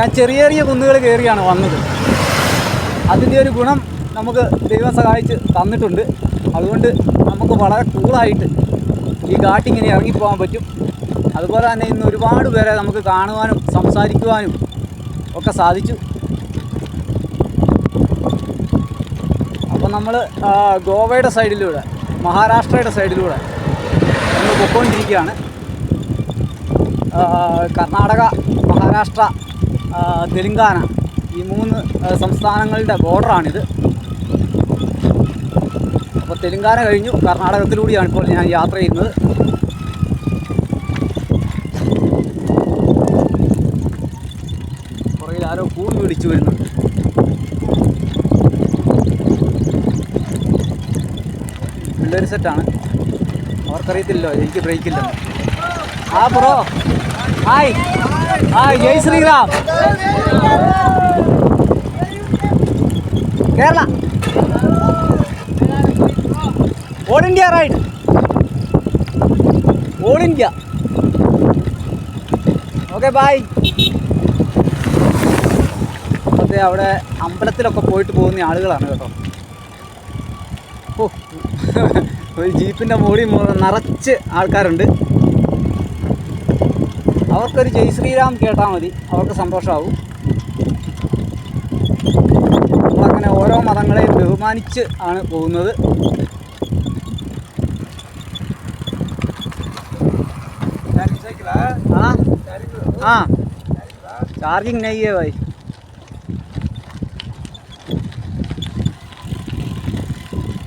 ഞാൻ ചെറിയ ചെറിയ കുന്നുകൾ കയറിയാണ് വന്നത്. അതിൻ്റെ ഒരു ഗുണം നമുക്ക് ദൈവം സഹായിച്ച് തന്നിട്ടുണ്ട്. അതുകൊണ്ട് നമുക്ക് വളരെ കൂളായിട്ട് ഈ ഘാട്ടിങ്ങനെ ഇറങ്ങിപ്പോകാൻ പറ്റും. അതുപോലെ തന്നെ ഇന്ന് ഒരുപാട് പേരെ നമുക്ക് കാണുവാനും സംസാരിക്കുവാനും ഒക്കെ സാധിച്ചു. അപ്പോൾ നമ്മൾ ഗോവയുടെ സൈഡിലൂടെ, മഹാരാഷ്ട്രയുടെ സൈഡിലൂടെ നമ്മൾ പൊയ്ക്കൊണ്ടിരിക്കുകയാണ്. കർണാടക, മഹാരാഷ്ട്ര, തെലുങ്കാന ഈ 3 സംസ്ഥാനങ്ങളുടെ ബോർഡറാണിത്. അപ്പോൾ തെലുങ്കാന കഴിഞ്ഞു കർണാടകത്തിലൂടെയാണ് ഇപ്പോൾ ഞാൻ യാത്ര ചെയ്യുന്നത്. പുറകിൽ ആരോ കൂടി പിടിച്ചു വരുന്നുണ്ട്. പിള്ളേർ സെറ്റാണ്, അവർക്കറിയത്തില്ലല്ലോ എനിക്ക് ബ്രേക്കില്ല. ആ bro, hi hi, Jai Shriram. Kerala all India ride, all India. Okay bye. അതെ, അവിടെ അമ്പലത്തിലൊക്കെ പോയിട്ട് പോകുന്ന ആളുകളാണ് കേട്ടോ. ഓ, ഒരു ജീപ്പിൻ്റെ മുകളിൽ നിറച്ച് ആൾക്കാരുണ്ട്. അവർക്കൊരു ജയ് ശ്രീറാം കേട്ടാൽ മതി, അവർക്ക് സന്തോഷമാവും. നമ്മളങ്ങനെ ഓരോ മതങ്ങളെയും ബഹുമാനിച്ച് ആണ് പോകുന്നത്. ആ ചാർജിങ് നെയ്യേ ഭായി.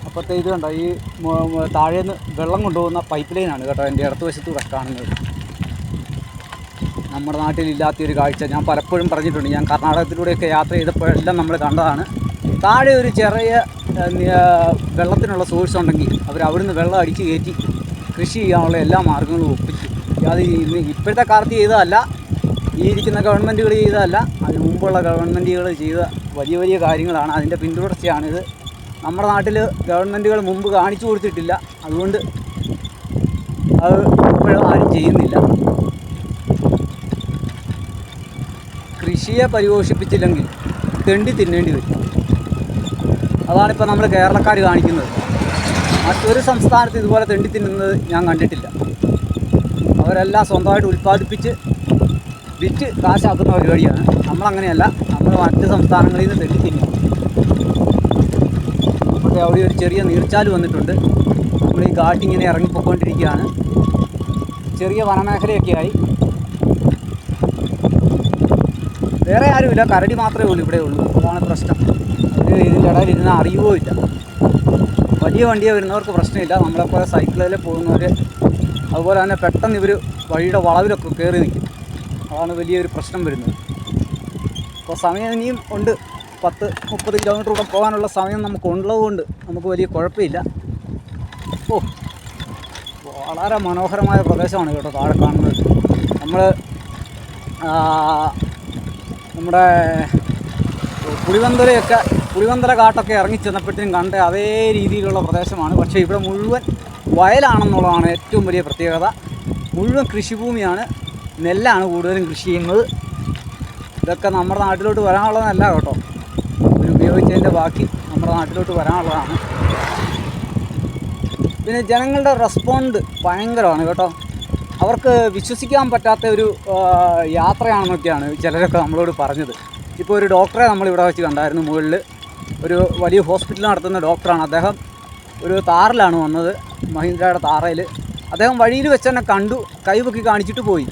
അപ്പോഴത്തെ ഇത് കണ്ടോ, ഈ താഴേന്ന് വെള്ളം കൊണ്ടുപോകുന്ന പൈപ്പ് ലൈനാണ് കേട്ടോ എൻ്റെ ഇടത്ത് വശത്തൂടെ കാണുന്നത്. നമ്മുടെ നാട്ടിലില്ലാത്തൊരു കാഴ്ച. ഞാൻ പലപ്പോഴും പറഞ്ഞിട്ടുണ്ട്, ഞാൻ കർണാടകത്തിലൂടെയൊക്കെ യാത്ര ചെയ്തപ്പോഴെല്ലാം നമ്മൾ കണ്ടതാണ്. താഴെ ഒരു ചെറിയ വെള്ളത്തിനുള്ള സോഴ്സ് ഉണ്ടെങ്കിൽ അവിടുന്ന് വെള്ളം അടിച്ച് കയറ്റി കൃഷി ചെയ്യാനുള്ള എല്ലാ മാർഗ്ഗങ്ങളും ഒപ്പിച്ചു. അത് ഇപ്പോഴത്തെ കാലത്ത് ചെയ്തതല്ല, ഈ ഇരിക്കുന്ന ഗവൺമെൻറ്റുകൾ ചെയ്തതല്ല, അതിന് മുമ്പുള്ള ഗവൺമെൻറ്റുകൾ ചെയ്ത വലിയ വലിയ കാര്യങ്ങളാണ്. അതിൻ്റെ പിന്തുടർച്ചയാണിത്. നമ്മുടെ നാട്ടിൽ ഗവൺമെൻറ്റുകൾ മുമ്പ് കാണിച്ചു കൊടുത്തിട്ടില്ല, അതുകൊണ്ട് അത് ഇപ്പോഴും ആരും ചെയ്യുന്നില്ല. കൃഷിയെ പരിപോഷിപ്പിച്ചില്ലെങ്കിൽ തെണ്ടി തിന്നേണ്ടി വരും. അതാണിപ്പോൾ നമ്മൾ കേരളക്കാർ കാണിക്കുന്നത്. മറ്റൊരു സംസ്ഥാനത്ത് ഇതുപോലെ തെണ്ടി തിന്നുന്നത് ഞാൻ കണ്ടിട്ടില്ല. അവരെല്ലാം സ്വന്തമായിട്ട് ഉൽപ്പാദിപ്പിച്ച് വിറ്റ് കാശാക്കുന്ന പരിപാടിയാണ്. നമ്മളങ്ങനെയല്ല, നമ്മൾ മറ്റ് സംസ്ഥാനങ്ങളിൽ നിന്ന് തെണ്ടി തിന്നും. അപ്പോൾ അവിടെ ഒരു ചെറിയ നീർച്ചാൽ വന്നിട്ടുണ്ട്. നമ്മൾ ഈ ഘാട്ടിങ്ങനെ ഇറങ്ങിപ്പോയിക്കൊണ്ടിരിക്കുകയാണ്. ചെറിയ വനമേഖലയൊക്കെയായി. വേറെ ആരുമില്ല, കരടി മാത്രമേ ഉള്ളൂ ഇവിടെ ഉള്ളൂ. അതാണ് പ്രശ്നം. ഇതിൻ്റെ ഇടയിൽ ഇരുന്ന് അറിയുകയോ ഇല്ല. വലിയ വണ്ടിയെ വരുന്നവർക്ക് പ്രശ്നമില്ല, നമ്മളെപ്പോലെ സൈക്കിളിൽ പോകുന്നവർ. അതുപോലെ തന്നെ പെട്ടെന്ന് ഇവർ വഴിയുടെ വളവിലൊക്കെ കയറി നിൽക്കും. അതാണ് വലിയൊരു പ്രശ്നം വരുന്നത്. അപ്പോൾ സമയം ഇനിയും ഉണ്ട്, 10-30 കിലോമീറ്റർ കൂടെ പോകാനുള്ള സമയം നമുക്ക് ഉള്ളതുകൊണ്ട് നമുക്ക് വലിയ കുഴപ്പമില്ല. ഓ, വളരെ മനോഹരമായ പ്രദേശമാണ് കേട്ടോ താഴെ കാണുന്നത്. നമ്മുടെ പുളിവന്തല ഘാട്ടൊക്കെ ഇറങ്ങി ചെന്നപ്പോഴത്തേനും കണ്ട അതേ രീതിയിലുള്ള പ്രദേശമാണ്. പക്ഷേ ഇവിടെ മുഴുവൻ വയലാണെന്നുള്ളതാണ് ഏറ്റവും വലിയ പ്രത്യേകത. മുഴുവൻ കൃഷിഭൂമിയാണ്, നെല്ലാണ് കൂടുതലും കൃഷി ചെയ്യുന്നത്. ഇതൊക്കെ നമ്മുടെ നാട്ടിലോട്ട് വരാനുള്ളതല്ല കേട്ടോ, ഒരു ഉപയോഗിച്ചതിൻ്റെ ബാക്കി നമ്മുടെ നാട്ടിലോട്ട് വരാനുള്ളതാണ്. പിന്നെ ജനങ്ങളുടെ റെസ്പോണ്ട് ഭയങ്കരമാണ് കേട്ടോ. അവർക്ക് വിശ്വസിക്കാൻ പറ്റാത്ത ഒരു യാത്രയാണെന്നൊക്കെയാണ് ചിലരൊക്കെ നമ്മളോട് പറഞ്ഞത്. ഇപ്പോൾ ഒരു ഡോക്ടറെ നമ്മളിവിടെ വെച്ച് കണ്ടായിരുന്നു. മുകളിൽ ഒരു വലിയ ഹോസ്പിറ്റൽ നടത്തുന്ന ഡോക്ടറാണ്. അദ്ദേഹം ഒരു താറിലാണ് വന്നത്, മഹീന്ദ്രയുടെ താറയിൽ. അദ്ദേഹം വഴിയിൽ വെച്ച് തന്നെ കണ്ടു, കൈപൊക്കി കാണിച്ചിട്ട് പോയി.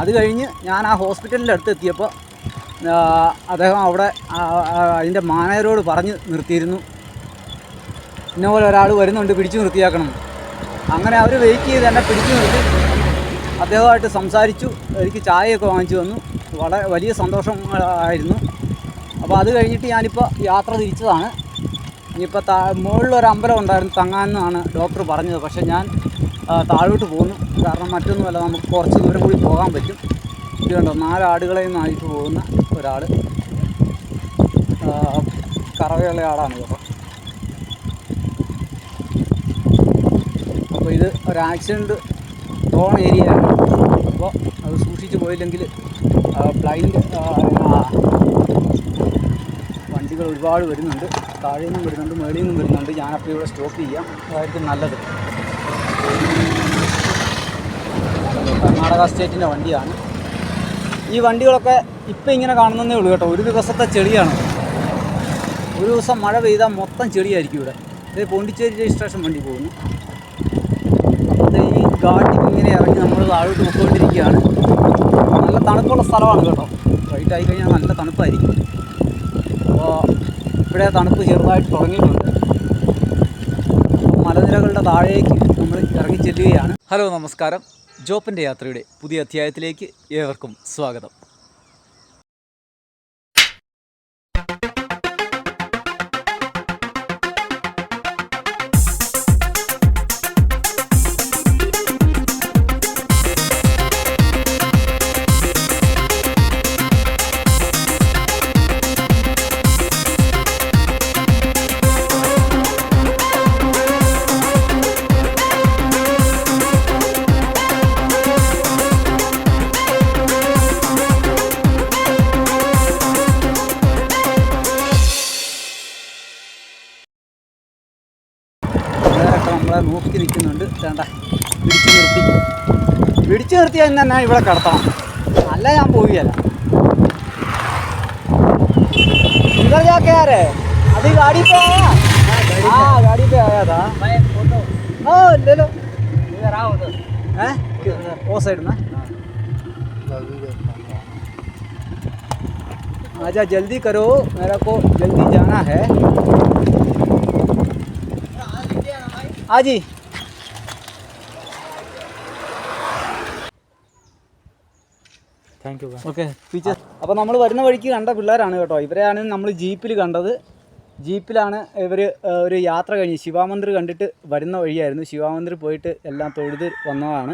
അത് കഴിഞ്ഞ് ഞാൻ ആ ഹോസ്പിറ്റലിൻ്റെ അടുത്ത് എത്തിയപ്പോൾ അദ്ദേഹം അവിടെ അതിൻ്റെ മാനേജരോട് പറഞ്ഞ് നിർത്തിയിരുന്നു, ഇന്നപോലെ ഒരാൾ വരുന്നുണ്ട്, പിടിച്ചു നിർത്തിയാക്കണം. അങ്ങനെ അവർ വെയിറ്റ് ചെയ്ത് എന്നെ പിടിച്ചു നിർത്തി. അദ്ദേഹമായിട്ട് സംസാരിച്ചു, എനിക്ക് ചായയൊക്കെ വാങ്ങിച്ചു തന്നു. വളരെ വലിയ സന്തോഷമായിരുന്നു. അപ്പോൾ അത് കഴിഞ്ഞിട്ട് ഞാനിപ്പോൾ യാത്ര തിരിച്ചതാണ്. ഇനിയിപ്പോൾ മുകളിലൊരു അമ്പലം ഉണ്ടായിരുന്നു, തങ്ങാനെന്നാണ് ഡോക്ടർ പറഞ്ഞത്. പക്ഷേ ഞാൻ താഴോട്ട് പോകുന്നു, കാരണം മറ്റൊന്നുമല്ല, നമുക്ക് കുറച്ച് ദൂരം കൂടി പോകാൻ പറ്റും. ഇത് കണ്ടോ, 4 ആടുകളെയും ആയിട്ട് പോകുന്ന ഒരാൾ, കറവയുള്ള ആളാണ് കേട്ടോ. അപ്പോൾ ഇത് ഒരു ആക്സിഡൻറ്റ് ടോൺ ഏരിയയാണ്. അപ്പോൾ അത് സൂക്ഷിച്ച് പോയില്ലെങ്കിൽ ബ്ലൈൻഡ് വണ്ടികൾ ഒരുപാട് വരുന്നുണ്ട്. താഴെ നിന്നും വരുന്നുണ്ട്, മേളിൽ നിന്നും വരുന്നുണ്ട്. ഞാനപ്പോൾ ഇവിടെ സ്റ്റോപ്പ് ചെയ്യാം, അതായിരിക്കും നല്ലത്. കർണാടക സ്റ്റേറ്റിൻ്റെ വണ്ടിയാണ്. ഈ വണ്ടികളൊക്കെ ഇപ്പം ഇങ്ങനെ കാണുന്നതേ ഉള്ളൂ കേട്ടോ. ഒരു ദിവസത്തെ ചെളിയാണ്. ഒരു ദിവസം മഴ പെയ്താൽ മൊത്തം ചെളിയായിരിക്കും ഇവിടെ. ഇത് പോണ്ടിച്ചേരി രജിസ്ട്രേഷൻ വണ്ടി പോകുന്നു. അപ്പോൾ ഈ ഘാട്ടിൽ ഇങ്ങനെ ഇറങ്ങി നമ്മൾ താഴോട്ട് പോയിക്കൊണ്ടിരിക്കുകയാണ്. നല്ല തണുപ്പുള്ള സ്ഥലമാണ് കേട്ടോ. വൈകിട്ട് ആയി കഴിഞ്ഞാൽ നല്ല തണുപ്പായിരിക്കും. അപ്പോൾ ഇവിടെ തണുപ്പ് ചെറുതായിട്ട് തുടങ്ങിയിട്ടുണ്ട്. മലനിരകളുടെ താഴേക്ക് നമ്മൾ ഇറങ്ങി ചെല്ലുകയാണ്. ഹലോ, നമസ്കാരം. ജോപ്പൻ്റെ യാത്രയുടെ പുതിയ അധ്യായത്തിലേക്ക് ഏവർക്കും സ്വാഗതം. നമ്മളെ നോക്കി നിൽക്കുന്നുണ്ട്. വേണ്ട, പിടിച്ചു നിർത്തിയാൽ തന്നെ ഇവിടെ കിടത്തണം, അല്ല ഞാൻ പോവുകയല്ല. इधर जाके आ रहे अभी गाड़ी पे आया? हाँ गाड़ी पे आया था। हाँ ले लो, इधर आओ उधर हैं वो साइड में। आजा जल्दी करो, मेरा को जल्दी जाना है। हाँ जी, താങ്ക് യു. Okay teacher. അപ്പോൾ നമ്മൾ വരുന്ന വഴിക്ക് കണ്ട പിള്ളേരാണ് കേട്ടോ. ഇവരെയാണ് നമ്മൾ ജീപ്പിൽ കണ്ടത്. ജീപ്പിലാണ് ഇവർ ഒരു യാത്ര കഴിഞ്ഞ് ശിവമന്ദിർ കണ്ടിട്ട് വരുന്ന വഴിയായിരുന്നു. ശിവമന്ദിർ പോയിട്ട് എല്ലാം തൊഴുത് വന്നതാണ്.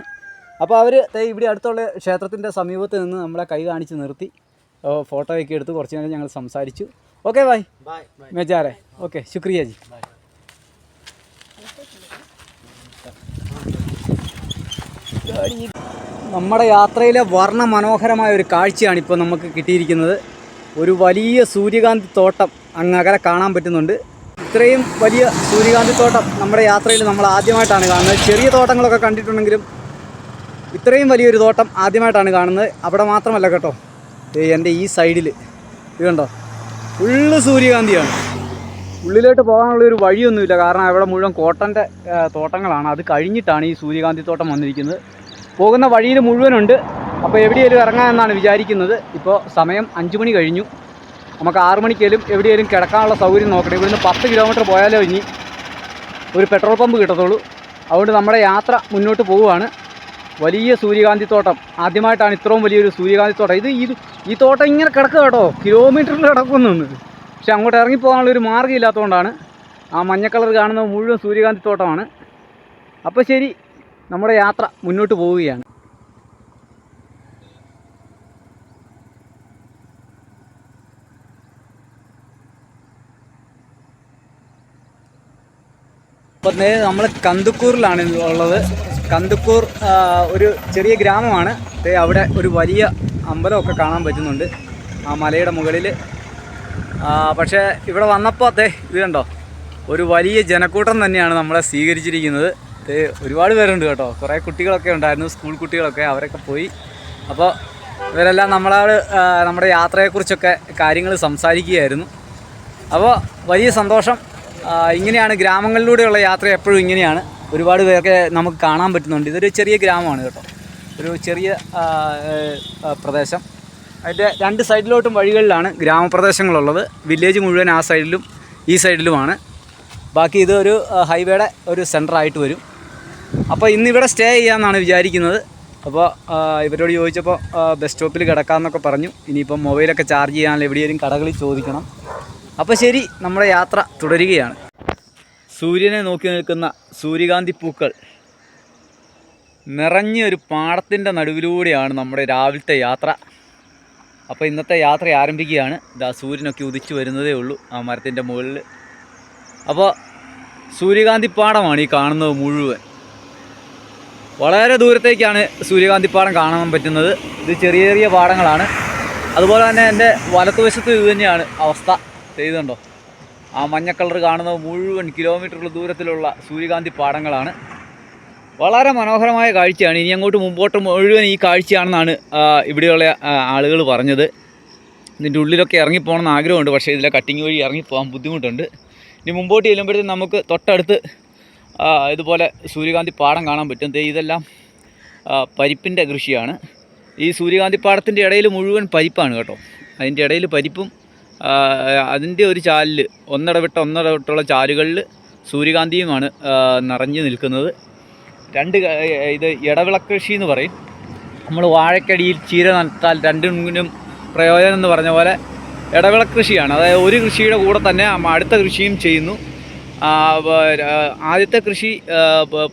അപ്പോൾ അവർ ഇവിടെ അടുത്തുള്ള ക്ഷേത്രത്തിൻ്റെ സമീപത്ത് നിന്ന് നമ്മളെ കൈ കാണിച്ച് നിർത്തി ഫോട്ടോയൊക്കെ എടുത്ത് കുറച്ച് നേരം ഞങ്ങൾ സംസാരിച്ചു. ഓക്കെ ബൈ മെജാരെ. ഓക്കെ ശുക്രിയ ജി. നമ്മുടെ യാത്രയിലെ വർണ്ണമനോഹരമായ ഒരു കാഴ്ചയാണ് ഇപ്പോൾ നമുക്ക് കിട്ടിയിരിക്കുന്നത്. ഒരു വലിയ സൂര്യകാന്തി തോട്ടം അങ്ങ് അകലെ കാണാൻ പറ്റുന്നുണ്ട്. ഇത്രയും വലിയ സൂര്യകാന്തി തോട്ടം നമ്മുടെ യാത്രയിൽ നമ്മൾ ആദ്യമായിട്ടാണ് കാണുന്നത്. ചെറിയ തോട്ടങ്ങളൊക്കെ കണ്ടിട്ടുണ്ടെങ്കിലും ഇത്രയും വലിയൊരു തോട്ടം ആദ്യമായിട്ടാണ് കാണുന്നത്. അവിടെ മാത്രമല്ല കേട്ടോ, എൻ്റെ ഈ സൈഡിൽ ഇത് കണ്ടോ, ഫുള്ള് സൂര്യകാന്തിയാണ്. ഉള്ളിലോട്ട് പോകാനുള്ളൊരു വഴിയൊന്നുമില്ല, കാരണം അവിടെ മുഴുവൻ കോട്ടൻ്റെ തോട്ടങ്ങളാണ്. അത് കഴിഞ്ഞിട്ടാണ് ഈ സൂര്യകാന്തി തോട്ടം വന്നിരിക്കുന്നത്. പോകുന്ന വഴിയിൽ മുഴുവനുണ്ട്. അപ്പോൾ എവിടെയെങ്കിലും ഇറങ്ങാമെന്നാണ് വിചാരിക്കുന്നത്. ഇപ്പോൾ സമയം 5 മണി കഴിഞ്ഞു. നമുക്ക് 6 മണിക്കേലും എവിടെയെങ്കിലും കിടക്കാനുള്ള സൗകര്യം നോക്കണം. ഇവിടുന്ന് 10 കിലോമീറ്റർ പോയാലോ ഇനി ഒരു പെട്രോൾ പമ്പ് കിട്ടത്തുള്ളൂ. അതുകൊണ്ട് നമ്മുടെ യാത്ര മുന്നോട്ട് പോവുകയാണ്. വലിയ സൂര്യകാന്തി തോട്ടം ആദ്യമായിട്ടാണ് ഇത്രയും വലിയൊരു സൂര്യകാന്തി തോട്ടം. ഈ തോട്ടം ഇങ്ങനെ കിടക്കുക കേട്ടോ, കിലോമീറ്ററിൽ കിടക്കുന്നുണ്ട്. പക്ഷെ അങ്ങോട്ട് ഇറങ്ങിപ്പോകാനുള്ളൊരു മാർഗ്ഗം ഇല്ലാത്തതുകൊണ്ടാണ്. ആ മഞ്ഞ കളർ കാണുന്നത് മുഴുവൻ സൂര്യകാന്തി തോട്ടമാണ്. അപ്പോൾ ശരി, നമ്മുടെ യാത്ര മുന്നോട്ട് പോവുകയാണ്. അപ്പോൾ നമ്മൾ കന്ദക്കൂറിലാണ് ഉള്ളത്. കന്ദക്കൂർ ഒരു ചെറിയ ഗ്രാമമാണ്. അവിടെ ഒരു വലിയ അമ്പലമൊക്കെ കാണാൻ പറ്റുന്നുണ്ട് ആ മലയുടെ മുകളിൽ. പക്ഷേ ഇവിടെ വന്നപ്പോൾ ഇത് കണ്ടോ, ഒരു വലിയ ജനക്കൂട്ടം തന്നെയാണ് നമ്മളെ സ്വീകരിച്ചിരിക്കുന്നത്. ഒരുപാട് പേരുണ്ട് കേട്ടോ. കുറേ കുട്ടികളൊക്കെ ഉണ്ടായിരുന്നു, സ്കൂൾ കുട്ടികളൊക്കെ, അവരൊക്കെ പോയി. അപ്പോൾ ഇവരെല്ലാം നമ്മുടെ യാത്രയെക്കുറിച്ചൊക്കെ കാര്യങ്ങൾ സംസാരിക്കുകയായിരുന്നു. അപ്പോൾ വലിയ സന്തോഷം. ഇങ്ങനെയാണ് ഗ്രാമങ്ങളിലൂടെയുള്ള യാത്ര, എപ്പോഴും ഇങ്ങനെയാണ്. ഒരുപാട് പേർക്ക് നമുക്ക് കാണാൻ പറ്റുന്നുണ്ട്. ഇതൊരു ചെറിയ ഗ്രാമമാണ് കേട്ടോ, ഒരു ചെറിയ പ്രദേശം. അതിൻ്റെ 2 സൈഡിലോട്ടും വഴികളിലാണ് ഗ്രാമപ്രദേശങ്ങളുള്ളത്. വില്ലേജ് മുഴുവൻ ആ സൈഡിലും ഈ സൈഡിലുമാണ്. ബാക്കി ഇതൊരു ഹൈവേയുടെ ഒരു സെൻറ്ററായിട്ട് വരും. അപ്പോൾ ഇന്നിവിടെ സ്റ്റേ ചെയ്യാമെന്നാണ് വിചാരിക്കുന്നത്. അപ്പോൾ ഇവരോട് ചോദിച്ചപ്പോൾ ബസ് സ്റ്റോപ്പിൽ കിടക്കാമെന്നൊക്കെ പറഞ്ഞു. ഇനിയിപ്പം മൊബൈലൊക്കെ ചാർജ് ചെയ്യാനുള്ള എവിടെയെങ്കിലും കടകളിൽ ചോദിക്കണം. അപ്പോൾ ശരി, നമ്മുടെ യാത്ര തുടരുകയാണ്. സൂര്യനെ നോക്കി നിൽക്കുന്ന സൂര്യകാന്തി പൂക്കൾ നിറഞ്ഞ ഒരു പാടത്തിൻ്റെ നടുവിലൂടെയാണ് നമ്മുടെ രാവിലത്തെ യാത്ര. അപ്പോൾ ഇന്നത്തെ യാത്ര ആരംഭിക്കുകയാണ്. സൂര്യനൊക്കെ ഉദിച്ചു വരുന്നതേ ഉള്ളൂ ആ മരത്തിൻ്റെ മുകളിൽ. അപ്പോൾ സൂര്യകാന്തി പാടമാണ് ഈ കാണുന്നത് മുഴുവൻ. വളരെ ദൂരത്തേക്കാണ് സൂര്യകാന്തി പാടം കാണാൻ പറ്റുന്നത്. ഇത് ചെറിയ ചെറിയ പാടങ്ങളാണ്. അതുപോലെ തന്നെ എൻ്റെ വലത്തുവശത്ത് ഇത് തന്നെയാണ് അവസ്ഥ. ചെയ്തുണ്ടോ, ആ മഞ്ഞ കളർ കാണുന്നത് മുഴുവൻ കിലോമീറ്ററുകൾ ദൂരത്തിലുള്ള സൂര്യകാന്തി പാടങ്ങളാണ്. വളരെ മനോഹരമായ കാഴ്ചയാണ്. ഇനി അങ്ങോട്ട് മുമ്പോട്ട് മുഴുവൻ ഈ കാഴ്ചയാണെന്നാണ് ഇവിടെയുള്ള ആളുകൾ പറഞ്ഞത്. ഇതിൻ്റെ ഉള്ളിലൊക്കെ ഇറങ്ങിപ്പോകണമെന്ന് ആഗ്രഹമുണ്ട്, പക്ഷേ ഇതിലെ കട്ടിങ് വഴി ഇറങ്ങിപ്പോകാൻ ബുദ്ധിമുട്ടുണ്ട്. ഇനി മുമ്പോട്ട് ചെല്ലുമ്പോഴത്തേക്കും നമുക്ക് തൊട്ടടുത്ത് ഇതുപോലെ സൂര്യകാന്തി പാടം കാണാൻ പറ്റും. ഇതെല്ലാം പരിപ്പിൻ്റെ കൃഷിയാണ്. ഈ സൂര്യകാന്തി പാടത്തിൻ്റെ ഇടയിൽ മുഴുവൻ പരിപ്പാണ് കേട്ടോ. അതിൻ്റെ ഇടയിൽ പരിപ്പും അതിൻ്റെ ഒരു ചാലിൽ ഒന്നിടവിട്ടുള്ള ചാലുകളിൽ സൂര്യകാന്തിയുമാണ് നിറഞ്ഞു നിൽക്കുന്നത്. ഇത് ഇടവിള കൃഷി എന്ന് പറയും. നമ്മൾ വാഴക്കടിയിൽ ചീര നട്ടാൽ രണ്ടിനും പ്രയോജനം എന്ന് പറഞ്ഞ പോലെ ഇടവിള കൃഷിയാണ്. അതായത് ഒരു കൃഷിയുടെ കൂടെ തന്നെ അടുത്ത കൃഷിയും ചെയ്യുന്നു. ആദ്യത്തെ കൃഷി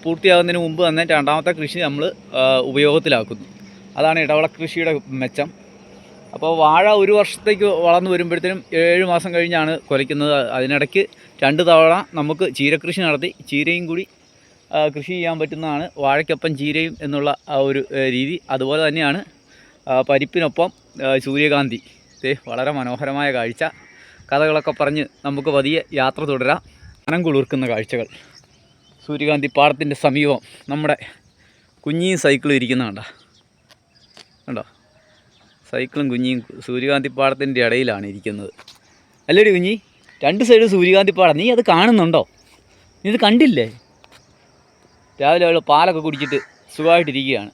പൂർത്തിയാകുന്നതിന് മുമ്പ് തന്നെ രണ്ടാമത്തെ കൃഷി നമ്മൾ ഉപയോഗത്തിലാക്കുന്നു. അതാണ് ഇടവിള കൃഷിയുടെ മെച്ചം. അപ്പോൾ വാഴ ഒരു വർഷത്തേക്ക് വളർന്നു വരുമ്പോഴത്തേനും 7 മാസം കഴിഞ്ഞാണ് കുലയ്ക്കുന്നത്. അതിനിടയ്ക്ക് 2 തവണ നമുക്ക് ചീരകൃഷി നടത്തി ചീരയും കൂടി കൃഷി ചെയ്യാൻ പറ്റുന്നതാണ് വാഴയ്ക്കൊപ്പം ചീരയും എന്നുള്ള ആ ഒരു രീതി. അതുപോലെ തന്നെയാണ് പരിപ്പിനൊപ്പം സൂര്യകാന്തി. വളരെ മനോഹരമായ കാഴ്ച. കഥകളൊക്കെ പറഞ്ഞ് നമുക്ക് പതിയെ യാത്ര തുടരാം. മനം കുളിർക്കുന്ന കാഴ്ചകൾ. സൂര്യകാന്തി പാടത്തിൻ്റെ സമീപം നമ്മുടെ കുഞ്ഞിയും സൈക്കിളും ഇരിക്കുന്ന കണ്ടോ, സൈക്കിളും കുഞ്ഞിയും സൂര്യകാന്തി പാടത്തിൻ്റെ ഇടയിലാണ് ഇരിക്കുന്നത്. അല്ലേടി കുഞ്ഞി, 2 സൈഡ് സൂര്യകാന്തി പാടം. നീ അത് കാണുന്നുണ്ടോ? നീ ഇത് കണ്ടില്ലേ? രാവിലെ അവൾ പാലൊക്കെ കുടിച്ചിട്ട് സുഖമായിട്ടിരിക്കുകയാണ്.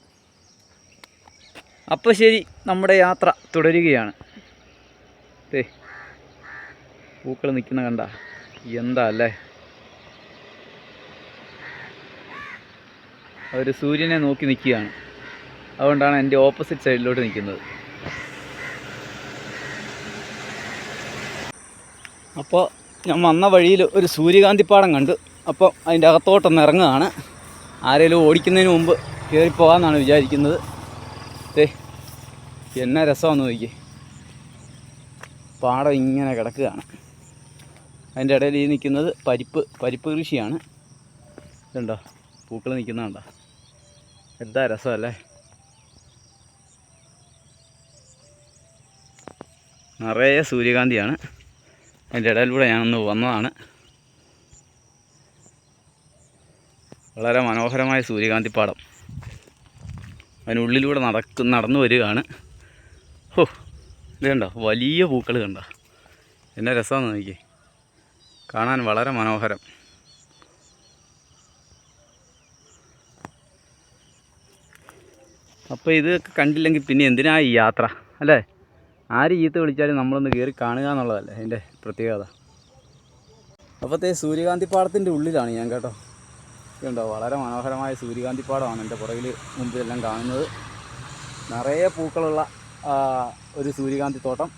അപ്പോൾ ശരി, നമ്മുടെ യാത്ര തുടരുകയാണ്. പൂക്കൾ നിൽക്കുന്ന കണ്ട, എന്താ അല്ലേ? അവർ സൂര്യനെ നോക്കി നിൽക്കുകയാണ്. അതുകൊണ്ടാണ് എൻ്റെ ഓപ്പോസിറ്റ് സൈഡിലോട്ട് നിൽക്കുന്നത്. അപ്പോൾ ഞാൻ വന്ന വഴിയിൽ ഒരു സൂര്യകാന്തിപ്പാടം കണ്ടു. അപ്പോൾ അതിൻ്റെ അകത്തോട്ടൊന്ന് ഇറങ്ങുകയാണ്. ആരെങ്കിലും ഓടിക്കുന്നതിന് മുമ്പ് കയറിപ്പോകാമെന്നാണ് വിചാരിക്കുന്നത്. എന്നാ രസമാണെന്ന് നോക്കി. പാടം ഇങ്ങനെ കിടക്കുകയാണ്. അതിൻ്റെ ഇടയിൽ ഈ നിൽക്കുന്നത് പരിപ്പ് കൃഷിയാണ്. ഇതുണ്ടോ, പൂക്കൾ നിൽക്കുന്നുണ്ടോ? എന്താ രസമല്ലേ? നിറയെ സൂര്യകാന്തിയാണ്. അതിൻ്റെ ഇടയിലൂടെ ഞാനൊന്ന് വന്നതാണ്. വളരെ മനോഹരമായ സൂര്യകാന്തിപ്പാടം. അതിനുള്ളിലൂടെ നടന്നു വരികയാണ്. ഇത് കണ്ടോ, വലിയ പൂക്കൾ കണ്ടോ? എന്നാ രസമാണെന്ന് നോക്കി. കാണാൻ വളരെ മനോഹരം. അപ്പോൾ ഇതൊക്കെ കണ്ടില്ലെങ്കിൽ പിന്നെ എന്തിനാ ഈ യാത്ര അല്ലേ? ആര് ചീത്ത വിളിച്ചാലും നമ്മളൊന്ന് കയറി കാണുക എന്നുള്ളതല്ലേ അതിൻ്റെ പ്രത്യേകത. അപ്പോഴത്തെ സൂര്യകാന്തിപ്പാടത്തിൻ്റെ ഉള്ളിലാണ് ഞാൻ കേട്ടോ. ഇതുണ്ടോ, വളരെ മനോഹരമായ സൂര്യകാന്തിപ്പാടമാണ് എൻ്റെ പുറകിൽ മുമ്പിലെല്ലാം കാണുന്നത്. നിറയെ പൂക്കളുള്ള ഒരു സൂര്യകാന്തി തോട്ടം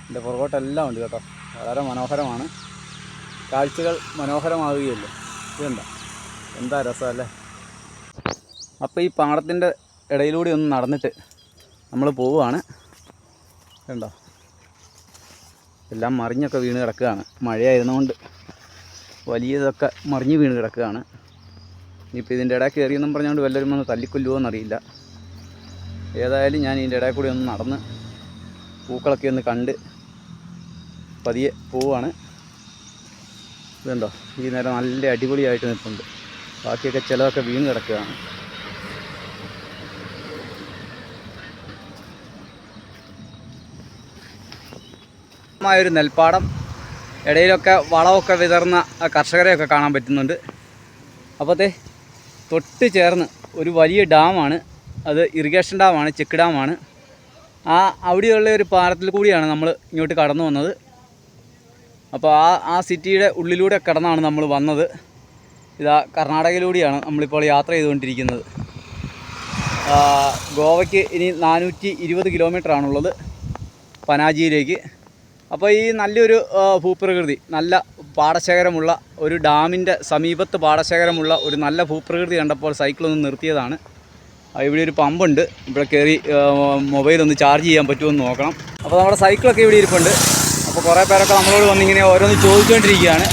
എൻ്റെ പുറകോട്ടെല്ലാം ഉണ്ട് കേട്ടോ. വളരെ മനോഹരമാണ്. കാഴ്ചകൾ മനോഹരമാവുകയല്ലേ. ഇതുണ്ടോ, എന്താ രസമല്ലേ? അപ്പോൾ ഈ പാടത്തിൻ്റെ ഇടയിലൂടെ ഒന്ന് നടന്നിട്ട് നമ്മൾ പോവുകയാണ്. കണ്ടോ, എല്ലാം മറിഞ്ഞൊക്കെ വീണ് കിടക്കുകയാണ്. മഴയായിരുന്നുകൊണ്ട് വലിയതൊക്കെ മറിഞ്ഞ് വീണ് കിടക്കുകയാണ്. ഇനിയിപ്പോൾ ഇതിൻ്റെ ഇടയിൽ കയറിയെന്നും പറഞ്ഞുകൊണ്ട് വല്ലവരും വന്ന് തല്ലിക്കൊല്ലുമോ എന്നറിയില്ല. ഏതായാലും ഞാൻ ഇതിൻ്റെ ഇടയിൽ കൂടി ഒന്ന് നടന്ന് പൂക്കളൊക്കെ ഒന്ന് കണ്ട് പതിയെ പോവുകയാണ്. ഇതുണ്ടോ, ഈ നേരം നല്ല അടിപൊളിയായിട്ട് നിൽപ്പുണ്ട്. ബാക്കിയൊക്കെ ചിലതൊക്കെ വീണ് കിടക്കുകയാണ്. ഒരു നെൽപ്പാടം, ഇടയിലൊക്കെ വളമൊക്കെ വിതർന്ന കർഷകരെയൊക്കെ കാണാൻ പറ്റുന്നുണ്ട്. അപ്പോഴത്തെ തൊട്ട് ചേർന്ന് ഒരു വലിയ ഡാമാണ്. അത് ഇറിഗേഷൻ ഡാമാണ്, ചെക്ക് ഡാമാണ്. അവിടെയുള്ള ഒരു പാലത്തിൽ കൂടിയാണ് നമ്മൾ ഇങ്ങോട്ട് കടന്നു വന്നത്. അപ്പോൾ ആ സിറ്റിയുടെ ഉള്ളിലൂടെ കടന്നാണ് നമ്മൾ വന്നത്. ഇതാ കർണാടകയിലൂടെയാണ് നമ്മളിപ്പോൾ യാത്ര ചെയ്തുകൊണ്ടിരിക്കുന്നത്. ഗോവയ്ക്ക് ഇനി 420 കിലോമീറ്ററാണുള്ളത് പനാജിയിലേക്ക്. അപ്പോൾ ഈ നല്ലൊരു ഭൂപ്രകൃതി, നല്ല പാടശേഖരമുള്ള ഒരു ഡാമിൻ്റെ സമീപത്ത് പാടശേഖരമുള്ള ഒരു നല്ല ഭൂപ്രകൃതി കണ്ടപ്പോൾ സൈക്കിളൊന്ന് നിർത്തിയതാണ്. ഇവിടെ ഒരു പമ്പുണ്ട്. ഇവിടെ കയറി മൊബൈലൊന്ന് ചാർജ് ചെയ്യാൻ പറ്റുമെന്ന് നോക്കണം. അപ്പോൾ നമ്മുടെ സൈക്കിളൊക്കെ ഇവിടെ ഇരിപ്പുണ്ട്. അപ്പോൾ കുറേ പേരൊക്കെ നമ്മളോട് വന്നിങ്ങനെ ഓരോന്ന് ചോദിച്ചുകൊണ്ടിരിക്കുകയാണ്.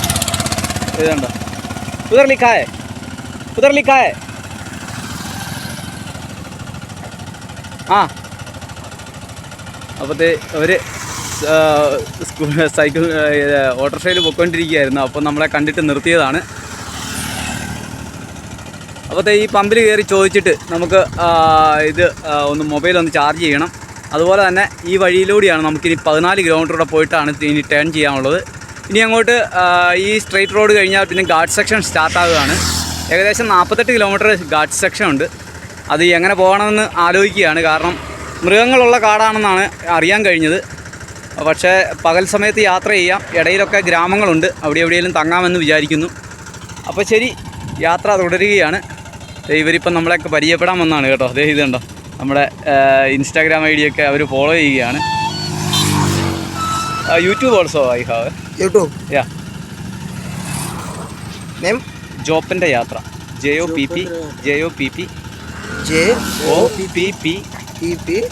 ഇതുണ്ടോ, ഉധർ ലിഖായേ, ഉധർ ലിഖായേ. ആ അപ്പോഴത്തെ അവർ സൈക്കിൾ ഓട്ടോറിക്ഷയിൽ പോയിക്കൊണ്ടിരിക്കുകയായിരുന്നു. അപ്പോൾ നമ്മളെ കണ്ടിട്ട് നിർത്തിയതാണ്. അപ്പോഴത്തെ ഈ പമ്പിൽ കയറി ചോദിച്ചിട്ട് നമുക്ക് ഇത് ഒന്ന് മൊബൈൽ ഒന്ന് ചാർജ് ചെയ്യണം. അതുപോലെ തന്നെ ഈ വഴിയിലൂടെയാണ് നമുക്കിനി 14 കിലോമീറ്റർ പോയിട്ടാണ് ഇനി ടേൺ ചെയ്യാനുള്ളത്. ഇനി അങ്ങോട്ട് ഈ സ്ട്രെയിറ്റ് റോഡ് കഴിഞ്ഞാൽ പിന്നെ ഗാർഡ് സെക്ഷൻ സ്റ്റാർട്ടാകുകയാണ്. ഏകദേശം 48 കിലോമീറ്റർ ഗാർഡ് സെക്ഷൻ ഉണ്ട്. അത് എങ്ങനെ പോകണമെന്ന് ആലോചിക്കുകയാണ്. കാരണം മൃഗങ്ങളുള്ള കാടാണെന്നാണ് അറിയാൻ കഴിഞ്ഞത്. പക്ഷേ പകൽ സമയത്ത് യാത്ര ചെയ്യാം. ഇടയിലൊക്കെ ഗ്രാമങ്ങളുണ്ട്, അവിടെ എവിടെയെങ്കിലും തങ്ങാമെന്ന് വിചാരിക്കുന്നു. അപ്പോൾ ശരി, യാത്ര തുടരുകയാണ്. ഇവരിപ്പം നമ്മളെയൊക്കെ പരിചയപ്പെടാൻ വന്നതാണ് കേട്ടോ. അതേ ഇത് കണ്ടോ, നമ്മുടെ ഇൻസ്റ്റാഗ്രാം ഐ ഡിയൊക്കെ അവർ ഫോളോ ചെയ്യുകയാണ്. YouTube also I have YouTube. Yeah, name ജോപ്പൻ്റെ യാത്ര. JOPP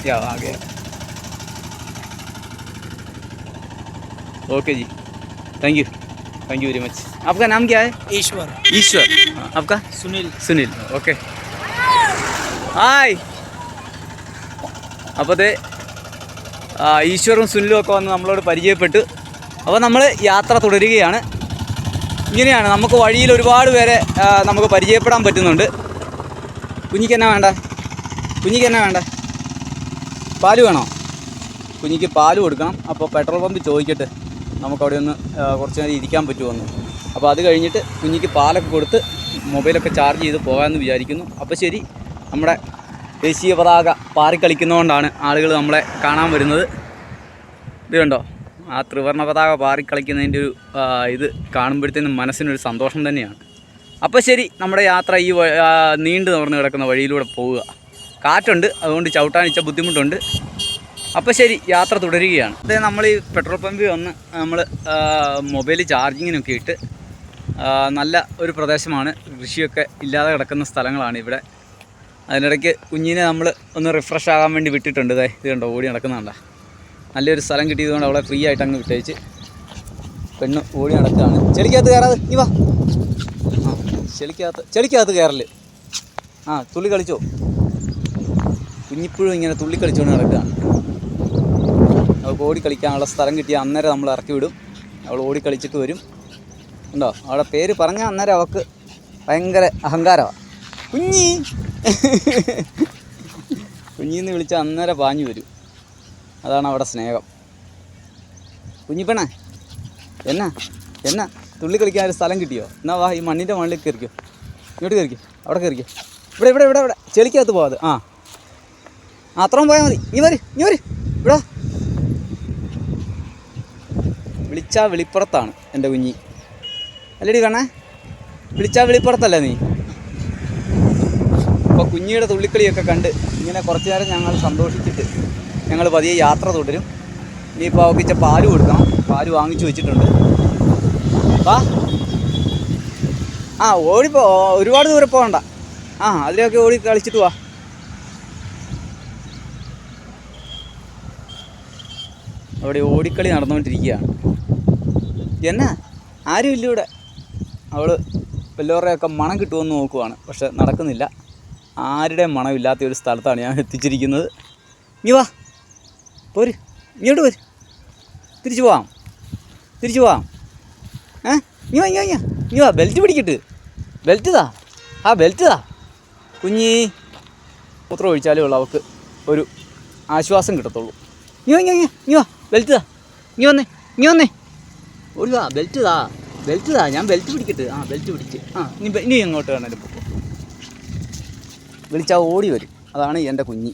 या आ गया. ओके जी, थैंक यू वेरी मच. आपका नाम क्या है? ईश्वर. आपका? सुनील. ओके. ഹായ്. അപ്പോഴത്തെ ഈശ്വറും സുനിലും ഒക്കെ വന്ന് നമ്മളോട് പരിചയപ്പെട്ടു. അപ്പോൾ നമ്മൾ യാത്ര തുടരുകയാണ്. ഇങ്ങനെയാണ് നമുക്ക് വഴിയിൽ ഒരുപാട് പേരെ നമുക്ക് പരിചയപ്പെടാൻ പറ്റുന്നുണ്ട്. കുഞ്ഞിക്ക് എന്നാ വേണ്ട? പാല് വേണോ? കുഞ്ഞിക്ക് പാല് കൊടുക്കണം. അപ്പോൾ പെട്രോൾ പമ്പ് ചോദിക്കട്ടെ നമുക്കവിടെ ഒന്ന് കുറച്ച് നേരം ഇരിക്കാൻ പറ്റുമെന്ന്. അപ്പോൾ അത് കഴിഞ്ഞിട്ട് കുഞ്ഞിക്ക് പാലൊക്കെ കൊടുത്ത് മൊബൈലൊക്കെ ചാർജ് ചെയ്ത് പോകാമെന്ന് വിചാരിക്കുന്നു. അപ്പോൾ ശരി, നമ്മുടെ ദേശീയ പതാക പാറിക്കളിക്കുന്നതുകൊണ്ടാണ് ആളുകൾ നമ്മളെ കാണാൻ വരുന്നത്. ഇത് കണ്ടോ, ആ ത്രിവർണ്ണ പതാക പാറിക്കളിക്കുന്നതിൻ്റെ ഒരു ഇത് കാണുമ്പോഴത്തേനും മനസ്സിനൊരു സന്തോഷം തന്നെയാണ്. അപ്പോൾ ശരി, നമ്മുടെ യാത്ര ഈ നീണ്ടു നിവർന്ന് കിടക്കുന്ന വഴിയിലൂടെ പോവുക. കാറ്റുണ്ട്, അതുകൊണ്ട് ചവിട്ടാനിച്ച ബുദ്ധിമുട്ടുണ്ട്. അപ്പോൾ ശരി, യാത്ര തുടരുകയാണ്. അതായത് നമ്മൾ ഈ പെട്രോൾ പമ്പിൽ വന്ന് നമ്മൾ മൊബൈൽ ചാർജിങ്ങിനൊക്കെ ഇട്ട് നല്ല ഒരു പ്രദേശമാണ്. കൃഷിയൊക്കെ ഇല്ലാതെ കിടക്കുന്ന സ്ഥലങ്ങളാണ് ഇവിടെ. അതിനിടയ്ക്ക് കുഞ്ഞിനെ നമ്മൾ ഒന്ന് റിഫ്രഷ് ആകാൻ വേണ്ടി വിട്ടിട്ടുണ്ട്. ഇത് കണ്ടോ, ഓടി നടക്കുന്നുണ്ടോ. നല്ലൊരു സ്ഥലം കിട്ടിയതുകൊണ്ട് അവളെ ഫ്രീ ആയിട്ട് അങ്ങ് വിട്ടേച്ച് പെണ്ണ് ഓടി നടക്കുകയാണ്. ചെളിക്കകത്ത് കയറാതെ നീ വാ. ചെളിക്കകത്ത് കയറല്. തുള്ളി കളിച്ചോ. കുഞ്ഞിപ്പോഴും ഇങ്ങനെ തുള്ളി കളിച്ചുകൊണ്ട് നടക്കുകയാണ്. അവൾക്ക് ഓടി കളിക്കാനുള്ള സ്ഥലം കിട്ടിയാൽ അന്നേരം നമ്മൾ ഇറക്കി വിടും. അവൾ ഓടി കളിച്ചിട്ട് വരും. ഉണ്ടോ, അവളുടെ പേര് പറഞ്ഞാൽ അന്നേരം അവൾക്ക് ഭയങ്കര അഹങ്കാരമാണ്. കുഞ്ഞിന്ന് വിളിച്ചാൽ അന്നേരം പാഞ്ഞു വരും. അതാണ് അവിടെ സ്നേഹം. കുഞ്ഞിപ്പെണ്ണേ, എന്നാ തുള്ളി കളിക്കാൻ ഒരു സ്ഥലം കിട്ടിയോ? എന്നാ വാ, ഈ മണ്ണിൻ്റെ മണ്ണിലേക്ക് കയറിക്കോ. ഇങ്ങോട്ട് കയറിക്കോ, അവിടെ കയറിക്കോ. ഇവിടെ ചെളിക്കകത്ത് പോകാതെ. അത്രയും പോയാൽ മതി. നീ വര് ഇവിടെ. വിളിച്ചാൽ വെളിപ്പുറത്താണ് എൻ്റെ കുഞ്ഞി. അല്ലടി കണ്ണേ, വിളിച്ചാൽ വെളിപ്പുറത്തല്ലേ നീ? അപ്പോൾ കുഞ്ഞിയുടെ തുള്ളിക്കളിയൊക്കെ കണ്ട് ഇങ്ങനെ കുറച്ച് നേരം ഞങ്ങൾ സന്തോഷിച്ചിട്ട് ഞങ്ങൾ പതിയെ യാത്ര തുടരും. ഇനിയിപ്പോൾ അവൾക്ക് പാല് കൊടുക്കണം. പാല് വാങ്ങിച്ചു വെച്ചിട്ടുണ്ട്. ഓടിപ്പോ, ഒരുപാട് ദൂരെ പോകണ്ട. അതിലൊക്കെ ഓടി കളിച്ചിട്ട് വാ. അവിടെ ഓടിക്കളി നടന്നുകൊണ്ടിരിക്കുകയാണ്. എന്നാ ആരും ഇല്ല ഇവിടെ. അവൾ വല്ലവരുടെയൊക്കെ മണം കിട്ടുമെന്ന് നോക്കുവാണ്. പക്ഷെ നടക്കുന്നില്ല. ആരുടെയും മണമില്ലാത്ത ഒരു സ്ഥലത്താണ് ഞാൻ എത്തിച്ചിരിക്കുന്നത്. ഇനി വാ, പോര്, ഇങ്ങോട്ട് പോര്. തിരിച്ചു പോവാം. ഇനി വാ, ബെൽറ്റ് പിടിക്കിട്ട്. ബെൽറ്റ് താ. കുഞ്ഞി മൂത്രം ഒഴിച്ചാലേ ഉള്ളൂ അവൾക്ക് ഒരു ആശ്വാസം കിട്ടത്തുള്ളൂ. ഇനി വാ, ബെൽറ്റ് താ. ഇനി വന്നേ. ഓടി വാ, ബെൽറ്റ് താ. ഞാൻ ബെൽറ്റ് പിടിക്കട്ട്. ബെൽറ്റ് പിടിച്ച്. ഇനി എങ്ങോട്ട് വേണേലും പോകും. വിളിച്ചാൽ ഓടി വരും. അതാണ് എൻ്റെ കുഞ്ഞി.